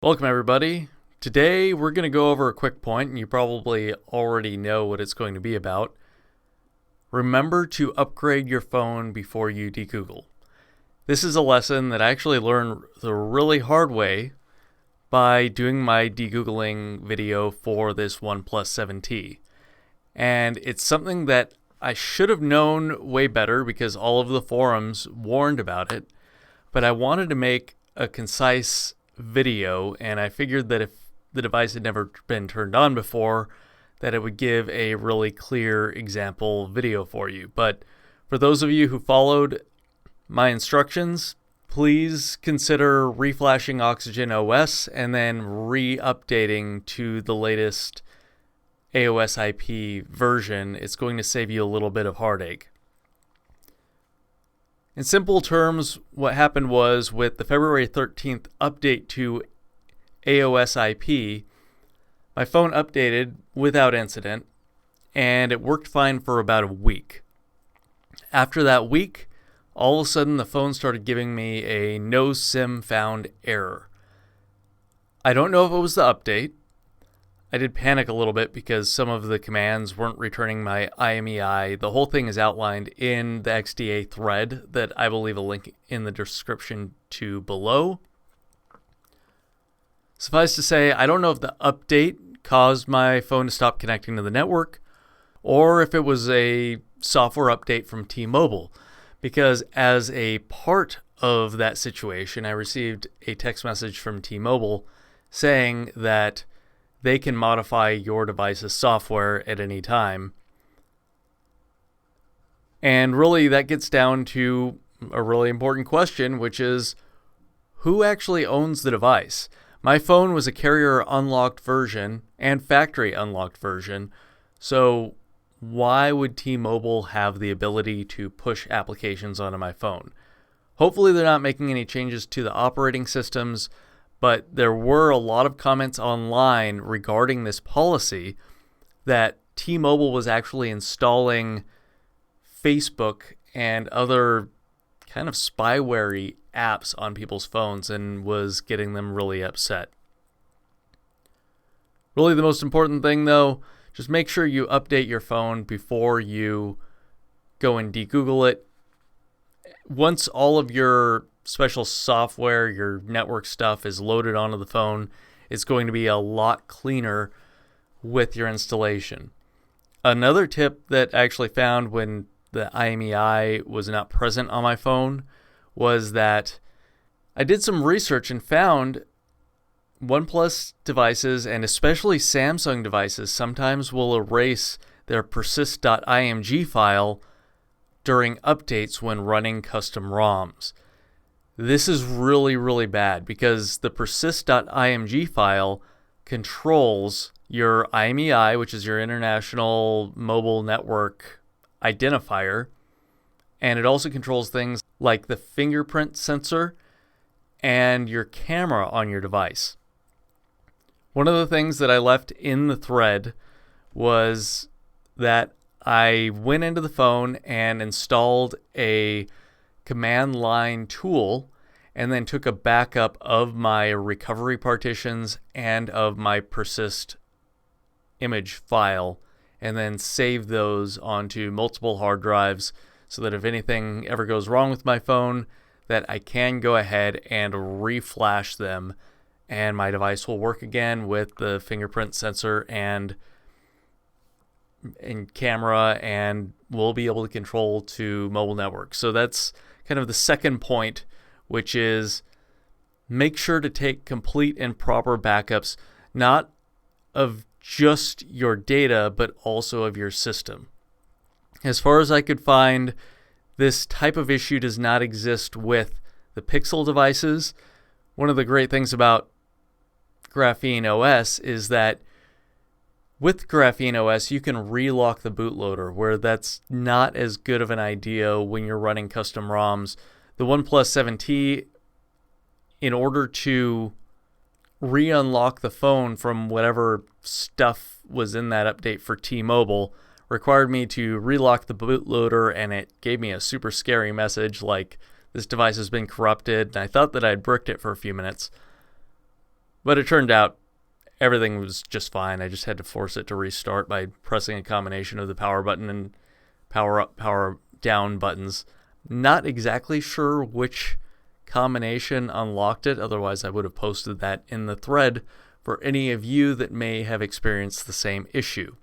Welcome everybody. Today we're going to go over a quick point, and you probably already know what it's going to be about. Remember to upgrade your phone before you DeGoogle. This is a lesson that I actually learned the really hard way by doing my DeGoogling video for this OnePlus 7T. And it's something that I should have known way better because all of the forums warned about it, but I wanted to make a concise video, and I figured that if the device had never been turned on before, that it would give a really clear example video for you. But for those of you who followed my instructions, please consider reflashing Oxygen OS and then re-updating to the latest AOS IP version. It's going to save you a little bit of heartache. In simple terms, what happened was with the February 13th update to AOS IP, my phone updated without incident, and it worked fine for about a week. After that week, all of a sudden the phone started giving me a no SIM found error. I don't know if it was the update. I did panic a little bit because some of the commands weren't returning my IMEI. The whole thing is outlined in the XDA thread that I will leave a link in the description to below. Suffice to say, I don't know if the update caused my phone to stop connecting to the network or if it was a software update from T-Mobile, because as a part of that situation, I received a text message from T-Mobile saying that they can modify your device's software at any time. And really that gets down to a really important question, which is who actually owns the device? My phone was a carrier unlocked version and factory unlocked version, so why would T-Mobile have the ability to push applications onto my phone? Hopefully they're not making any changes to the operating systems, but there were a lot of comments online regarding this policy that T-Mobile was actually installing Facebook and other kind of spyware-y apps on people's phones and was getting them really upset. Really the most important thing though, just make sure you update your phone before you go and DeGoogle it. Once all of your special software, your network stuff is loaded onto the phone, it's going to be a lot cleaner with your installation. Another tip that I actually found when the IMEI was not present on my phone was that I did some research and found OnePlus devices and especially Samsung devices sometimes will erase their persist.img file during updates when running custom ROMs. This is really, really bad because the persist.img file controls your IMEI, which is your International Mobile Network Identifier, and it also controls things like the fingerprint sensor and your camera on your device. One of the things that I left in the thread was that I went into the phone and installed a command line tool and then took a backup of my recovery partitions and of my persist image file and then saved those onto multiple hard drives so that if anything ever goes wrong with my phone, that I can go ahead and reflash them and my device will work again with the fingerprint sensor and camera, and we'll be able to control to mobile networks. So that's kind of the second point, which is make sure to take complete and proper backups, not of just your data, but also of your system. As far as I could find, this type of issue does not exist with the Pixel devices. One of the great things about Graphene OS is that with Graphene OS, you can relock the bootloader, where that's not as good of an idea when you're running custom ROMs. The OnePlus 7T, in order to re-unlock the phone from whatever stuff was in that update for T-Mobile, required me to relock the bootloader, and it gave me a super scary message like, this device has been corrupted, and I thought that I'd bricked it for a few minutes. But it turned out everything was just fine. I just had to force it to restart by pressing a combination of the power button and power up, power down buttons. Not exactly sure which combination unlocked it, otherwise I would have posted that in the thread for any of you that may have experienced the same issue.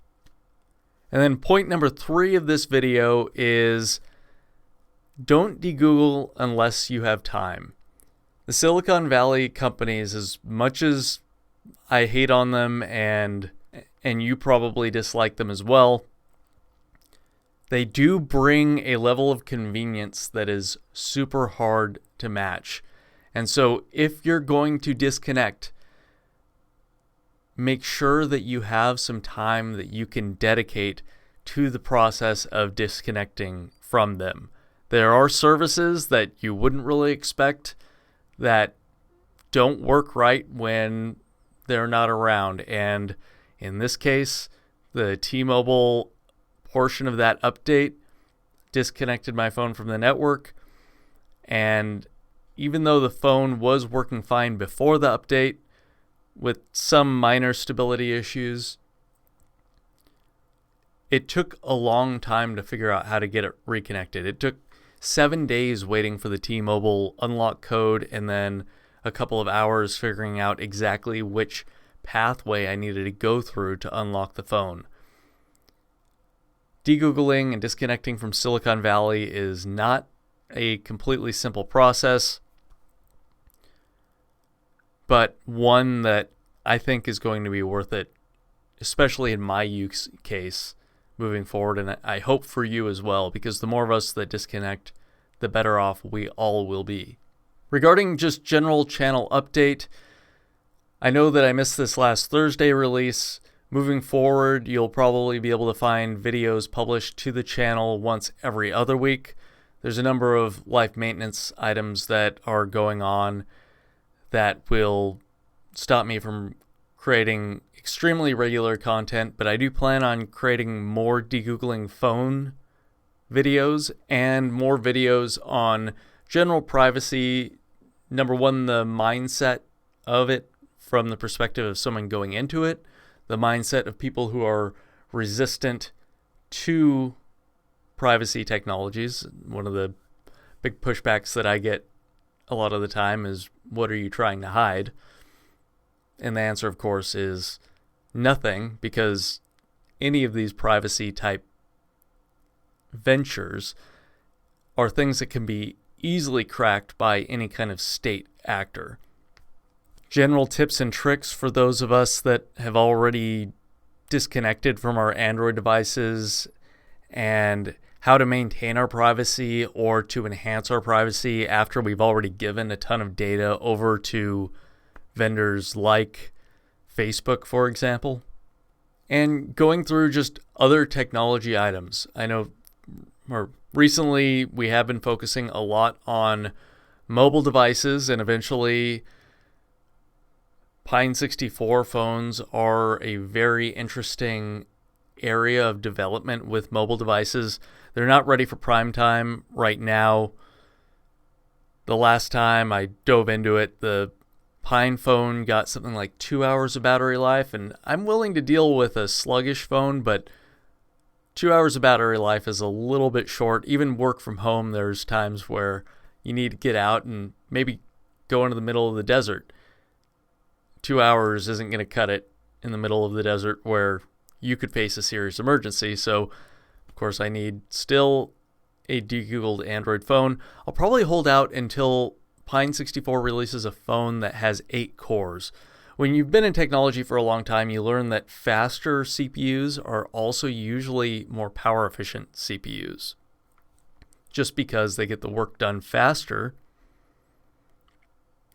And then point number 3 of this video is don't de-Google unless you have time. The Silicon Valley companies, as much as I hate on them and you probably dislike them as well, they do bring a level of convenience that is super hard to match. And so if you're going to disconnect, make sure that you have some time that you can dedicate to the process of disconnecting from them. There are services that you wouldn't really expect that don't work right when they're not around. And in this case, the T-Mobile portion of that update disconnected my phone from the network. And even though the phone was working fine before the update, with some minor stability issues, it took a long time to figure out how to get it reconnected. It took 7 days waiting for the T-Mobile unlock code and then a couple of hours figuring out exactly which pathway I needed to go through to unlock the phone. De-Googling and disconnecting from Silicon Valley is not a completely simple process, but one that I think is going to be worth it, especially in my use case moving forward, and I hope for you as well, because the more of us that disconnect, the better off we all will be. Regarding just general channel update, I know that I missed this last Thursday release. Moving forward, you'll probably be able to find videos published to the channel once every other week. There's a number of life maintenance items that are going on that will stop me from creating extremely regular content, but I do plan on creating more de-Googling phone videos and more videos on general privacy. Number one, the mindset of it from the perspective of someone going into it, the mindset of people who are resistant to privacy technologies. One of the big pushbacks that I get a lot of the time is, what are you trying to hide? And the answer, of course, is nothing, because any of these privacy type ventures are things that can be easily cracked by any kind of state actor. General tips and tricks for those of us that have already disconnected from our Android devices, and how to maintain our privacy or to enhance our privacy after we've already given a ton of data over to vendors like Facebook, for example. And going through just other technology items. I know recently we have been focusing a lot on mobile devices, and eventually Pine 64 phones are a very interesting area of development with mobile devices. They're not ready for prime time right now. The last time I dove into it, the Pine phone got something like 2 hours of battery life, and I'm willing to deal with a sluggish phone, but 2 hours of battery life is a little bit short. Even work from home, there's times where you need to get out and maybe go into the middle of the desert. 2 hours isn't going to cut it in the middle of the desert where you could face a serious emergency. So, of course, I need still a de-Googled Android phone. I'll probably hold out until Pine 64 releases a phone that has 8 cores. When you've been in technology for a long time, you learn that faster CPUs are also usually more power efficient CPUs. Just because they get the work done faster.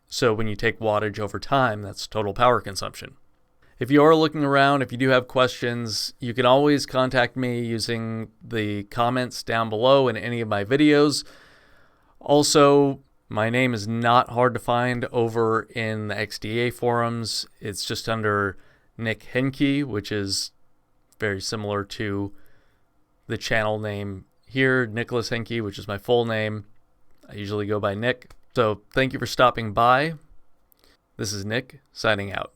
So when you take wattage over time, that's total power consumption. If you are looking around, if you do have questions, you can always contact me using the comments down below in any of my videos. Also, my name is not hard to find over in the XDA forums. It's just under Nick Henke, which is very similar to the channel name here, Nicholas Henke, which is my full name. I usually go by Nick. So thank you for stopping by. This is Nick, signing out.